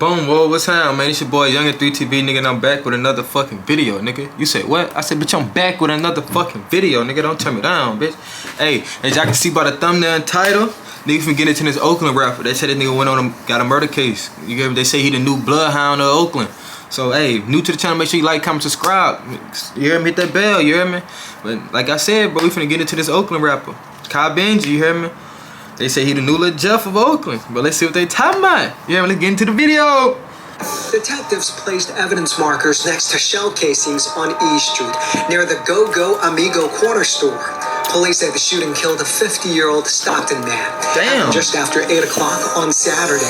Boom, whoa, what's up, man? It's your boy Young and 3TV, nigga, and I'm back with another fucking video, nigga. You said what? I said, bitch, I'm back with another fucking video, nigga. Don't turn me down, bitch. Hey, as y'all can see by the thumbnail and title, nigga finna get into this Oakland rapper. They said this nigga went on got a murder case. You get me? They say he the new bloodhound of Oakland. So, hey, new to the channel, make sure you like, comment, subscribe. You hear me? Hit that bell, you hear me? But like I said, bro, we finna get into this Oakland rapper. ChaiiBenji, you hear me? They say he the new Lil Jeff of Oakland. But let's see what they talking about. Yeah, let's get into the video. Detectives placed evidence markers next to shell casings on E Street near the Go Amigo corner store. Police say the shooting killed a 50-year-old Stockton man. Damn. Just after 8 o'clock on Saturday.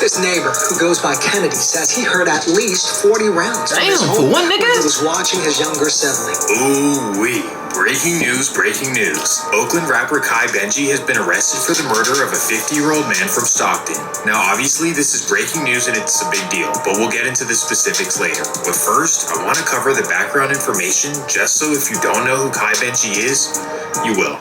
This neighbor, who goes by Kennedy, says he heard at least 40 rounds. Damn, for one nigga? He was watching his younger sibling. Ooh-wee. Breaking news, breaking news. Oakland rapper ChaiiBenji has been arrested for the murder of a 50-year-old man from Stockton. Now, obviously, this is breaking news and it's a big deal, but we'll get into the specifics later. But first, I want to cover the background information just so if you don't know who ChaiiBenji is, you will.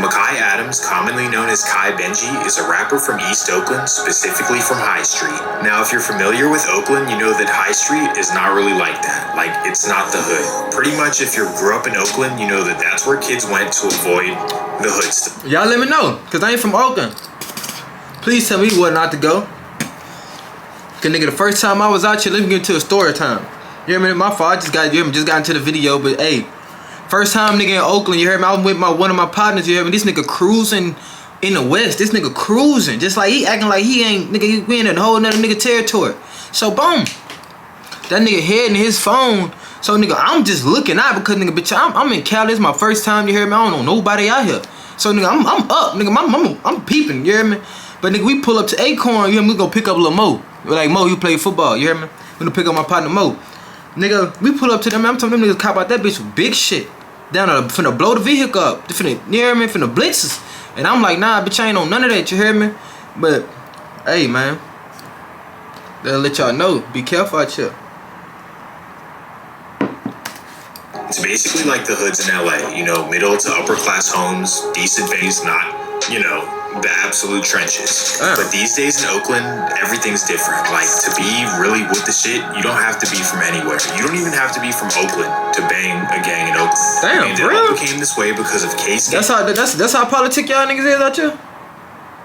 Makai Adams, commonly known as ChaiiBenji, is a rapper from East Oakland, specifically from High Street. Now, if you're familiar with Oakland, you know that High Street is not really like that. Like, it's not the hood. Pretty much, if you grew up in Oakland, you know that that's where kids went to avoid the hood stuff. Y'all let me know, because I ain't from Oakland. Please tell me what not to go. Cause nigga, the first time I was out here, let me get into a story time. You hear me? My fault, I just got into the video, but hey. First time nigga in Oakland, you heard me? I was with one of my partners, you heard me? This nigga cruising in the West. This nigga cruising. Just like he acting like he ain't, nigga, we in a whole nother nigga territory. So boom. That nigga head in his phone. So nigga, I'm just looking out because nigga, bitch, I'm in Cali. This is my first time, you hear me? I don't know nobody out here. So nigga, I'm up. Nigga, I'm peeping, you hear me? But nigga, we pull up to Acorn, you hear me? We gonna pick up Lil Mo. We're like, Mo, you play football, you hear me? We gonna pick up my partner Mo. Nigga, we pull up to them, I'm telling them niggas cop out that bitch with big shit. Down there, finna blow the vehicle up. Finna, you hear me? Finna blitz us. And I'm like, nah, bitch, I ain't on none of that, you hear me? But, hey, man. They'll let y'all know. Be careful out here. It's basically like the hoods in LA, you know, middle to upper class homes, decent base, not, you know, the absolute trenches. But these days in Oakland, everything's different. Like, to be really with the shit, you don't have to be from anywhere. You don't even have to be from Oakland to bang a gang in Oakland. Damn, and bro. it all became this way because of case. That's how politic y'all niggas is out here?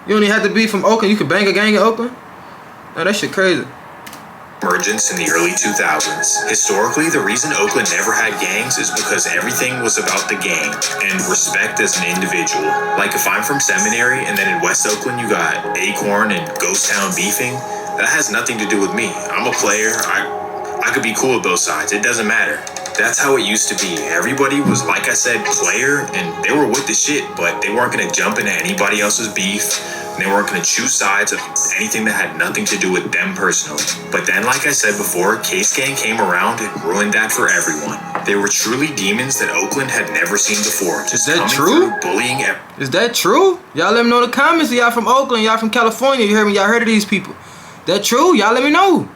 You don't even have to be from Oakland. You can bang a gang in Oakland? Oh, that shit crazy. Emergence in the early 2000s. Historically, the reason Oakland never had gangs is because everything was about the gang and respect as an individual. Like if I'm from Seminary and then in West Oakland you got Acorn and Ghost Town beefing, that has nothing to do with me. I'm a player. I could be cool with both sides. It doesn't matter. That's how it used to be. Everybody was, like I said, player, and they were with the shit, but they weren't gonna jump into anybody else's beef. They weren't going to choose sides of anything that had nothing to do with them personally. But then, like I said before, Case Gang came around and ruined that for everyone. They were truly demons that Oakland had never seen before. Just is that true? Bullying is that true? Y'all let me know in the comments. Y'all from Oakland, y'all from California. You heard me? Y'all heard of these people? That true? Y'all let me know.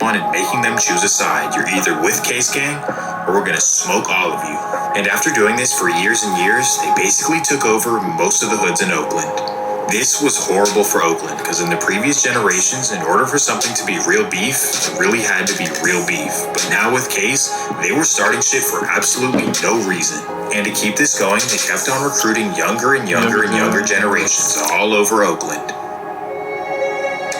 And making them choose a side. You're either with Case Gang or we're going to smoke all of you. And after doing this for years and years, they basically took over most of the hoods in Oakland. This was horrible for Oakland because in the previous generations, in order for something to be real beef, it really had to be real beef. But now with Case, they were starting shit for absolutely no reason. And to keep this going, they kept on recruiting younger and younger generations all over Oakland.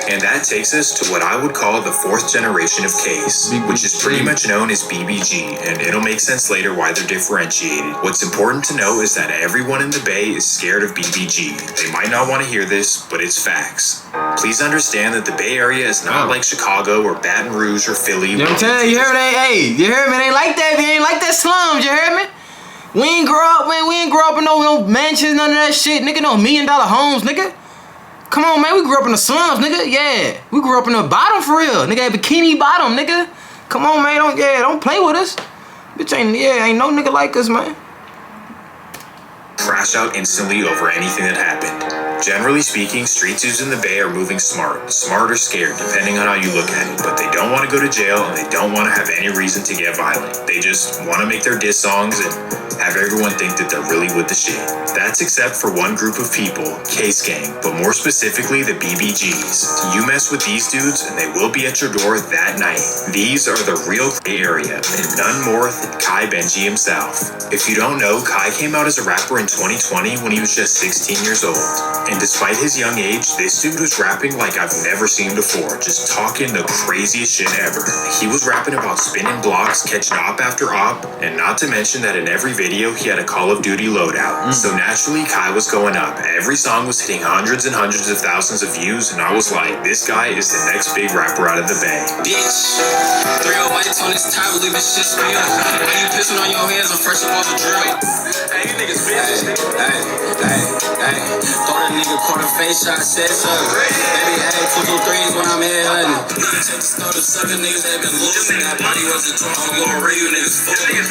And that takes us to what I would call the fourth generation of Case, which is pretty much known as BBG, and it'll make sense later why they're differentiated. What's important to know is that everyone in the Bay is scared of BBG. They might not want to hear this, but it's facts. Please understand that the Bay Area is not like Chicago or Baton Rouge or Philly. You know what I'm telling you? You heard me? Hey, you heard me? They ain't like that. They ain't like that slums. You heard me? We ain't grow up, man. We ain't grow up in no mansions, none of that shit, nigga. No $1 million homes, nigga. Come on, man, we grew up in the slums, nigga. Yeah, we grew up in the bottom for real, nigga. Bikini Bottom, nigga. Come on, man, don't play with us. Bitch, ain't no nigga like us, man. Crash out instantly over anything that happened. Generally speaking, street dudes in the Bay are moving smart or scared, depending on how you look at it. But they don't want to go to jail and they don't want to have any reason to get violent. They just want to make their diss songs and have everyone think that they're really with the shit. That's except for one group of people, Case Gang, but more specifically the BBGs. You mess with these dudes and they will be at your door that night. These are the real Bay Area and none more than ChaiiBenji himself. If you don't know, Kai came out as a rapper in 2020 when he was just 16 years old. And despite his young age, this dude was rapping like I've never seen before, just talking the craziest shit ever. He was rapping about spinning blocks, catching op after op, and not to mention that in every video he had a Call of Duty loadout. So naturally, Kai was going up. Every song was hitting hundreds and hundreds of thousands of views, and I was like, this guy is the next big rapper out of the Bay. Bitch, 308s on this top, leaving shit spill. When you pissing on your hands, I'm fresh off the drill. Hey, you niggas bitches. Hey. Thought a nigga caught a face shot, said so. Baby, hey, 223s when I'm here hunting. Check the start of 7 niggas that been losing. That body wasn't talking Lord Ray, you niggas fucking.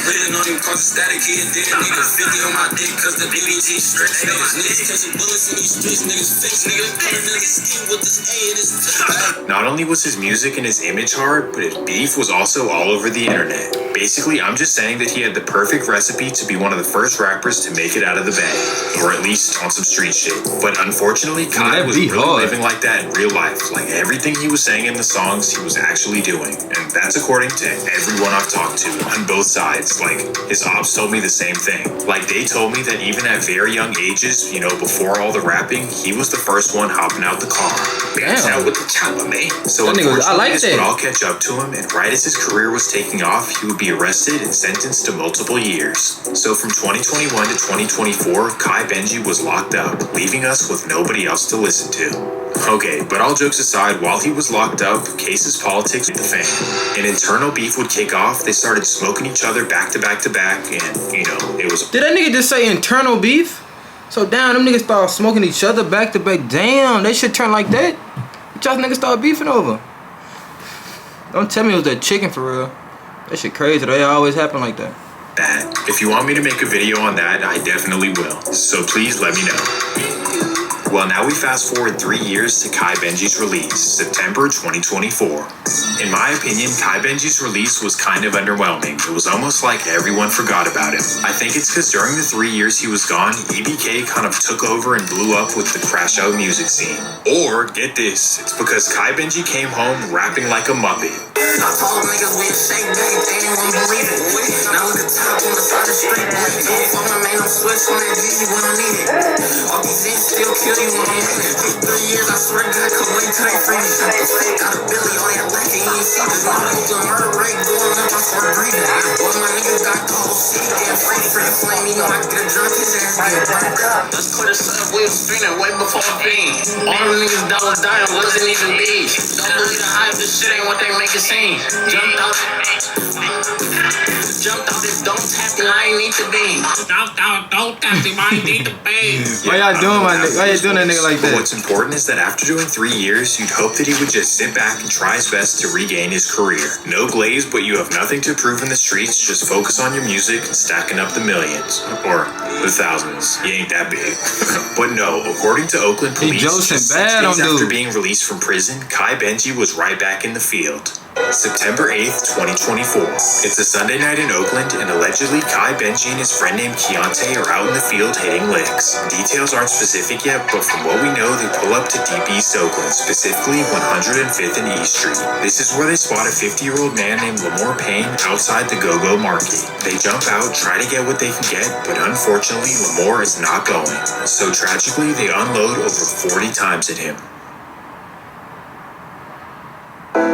Reeling on him, caught the static, he a dead nigga. 50 on my dick, cause the BBT stretch niggas. Niggas catching bullets in these streets, niggas fix niggas. Putting in the skin with this A and this T. Not only was his music and his image hard, but his beef was also all over the internet. Basically, I'm just saying that he had the perfect recipe to be one of the first rappers to make it out of the Bay, or at least on some street shit. But unfortunately, Kai was really living like that in real life. Like everything he was saying in the songs, he was actually doing. And that's according to everyone I've talked to on both sides. Like, his ops told me the same thing. Like, they told me that even at very young ages, you know, before all the rapping, he was the first one hopping out the car. Bouncing out with the chopper, man. So unfortunately, this would all catch up to him, and right as his career was taking off, he would be arrested and sentenced to multiple years. So from 2021 to 2024, ChaiiBenji was locked up, leaving us with nobody else to listen to. Okay, but all jokes aside, while he was locked up, Case's politics hit the fan. An internal beef would kick off, they started smoking each other back to back to back, and, you know, it was... Did that nigga just say internal beef? So damn, them niggas started smoking each other back to back. Damn, they should turn like that. What y'all niggas started beefing over? Don't tell me it was that chicken for real. That shit crazy, they always happen like that. If you want me to make a video on that, I definitely will. So please let me know. Well, now we fast forward 3 years to ChaiiBenji's release, September 2024. In my opinion, ChaiiBenji's release was kind of underwhelming. It was almost like everyone forgot about him. I think it's because during the 3 years he was gone, EBK kind of took over and blew up with the crash out music scene. Or, get this, it's because ChaiiBenji came home rapping like a Muppet. I told niggas we a shake bag, they ain't wanna believe it. Now look at top on the side of the street, boy. Don't phone them, ain't no switch on that Gigi when I need it. All these Z's still kill you when I'm in it. 3 years, I swear to God, couldn't wait till they free me. The fake got a Billy on that rack, and you ain't see this. The murder rate going up, I start breathing. Boy, my niggas got the whole city getting free. For the flame, you know I get a drunk, his ass get burnt up. Let's put a subway streaming way before a bean. All the niggas that was dying wasn't even beef. Don't believe the hype, this shit ain't what they make it seem. Jumped out, this don't tap me, I ain't need to be. Jumped out, don't tap me, I ain't need to be. Why y'all doing my nigga? Why you doing that nigga like that? But what's important is that after doing 3 years, you'd hope that he would just sit back and try his best to regain his career. No glaze, but you have nothing to prove in the streets, just focus on your music and stacking up the millions. Or the thousands. You ain't that big. But no, according to Oakland police, just 6 days after being released from prison, ChaiiBenji was right back in the field. September 8th, 2024. It's a Sunday night in Oakland, and allegedly ChaiiBenji and his friend named Keontae are out in the field hitting licks. Details aren't specific yet, but from what we know, they pull up to Deep East Oakland, specifically 105th and East Street. This is where they spot a 50-year-old man named Lamore Payne outside the Go-Go Market. They jump out, try to get what they can get, but unfortunately, Lamore is not going. So tragically, they unload over 40 times at him.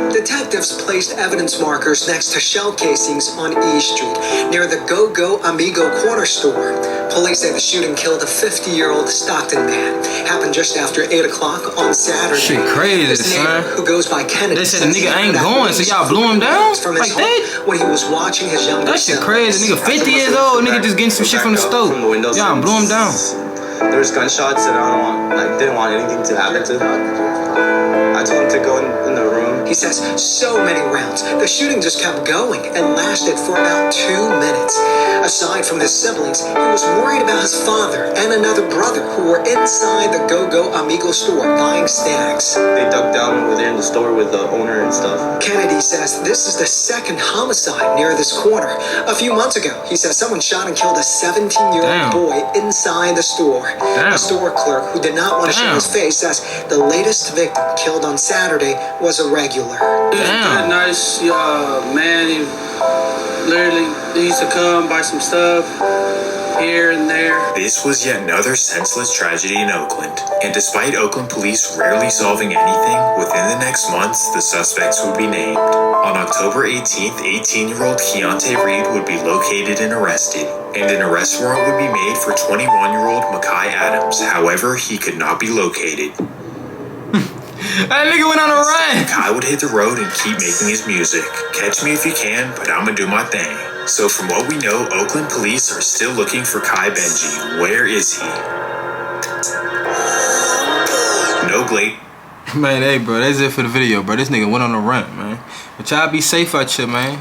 Detectives placed evidence markers next to shell casings on E Street near the Go-Go Amigo corner store. Police say the shooting killed a 50-year-old Stockton man. Happened just after 8 o'clock on Saturday. Shit crazy, son. Who goes by Kennedy. They said the nigga ain't going, so y'all blew him down? Like that? When he was watching his younger That shit crazy. Nigga 50 years old, nigga just getting some shit from the stove. Y'all blew him down. There was gunshots and I didn't want anything to happen to him. I told him to go in the room. He says so many rounds. The shooting just kept going and lasted for about 2 minutes. Aside from his siblings, he was worried about his father and another brother who were inside the Go-Go Amigo store buying snacks. They dug down over there in the store with the owner and stuff. Kennedy says this is the second homicide near this corner. A few months ago, he says someone shot and killed a 17-year-old boy inside the store. A store clerk who did not want to show his face says the latest victim killed on Saturday was a regular. That nice man, he literally used to come buy some stuff here and there. This was yet another senseless tragedy in Oakland, and despite Oakland police rarely solving anything, within the next months, the suspects would be named. On October 18th, 18-year-old Keontae Reed would be located and arrested, and an arrest warrant would be made for 21-year-old Makai Adams. However, he could not be located. That nigga went on a run. Makai would hit the road and keep making his music. Catch me if you can, but I'ma do my thing. So from what we know, Oakland police are still looking for ChaiiBenji. Where is he? No Glade. Man, hey, bro, that's it for the video, bro. This nigga went on a run, man. But y'all be safe out here, man.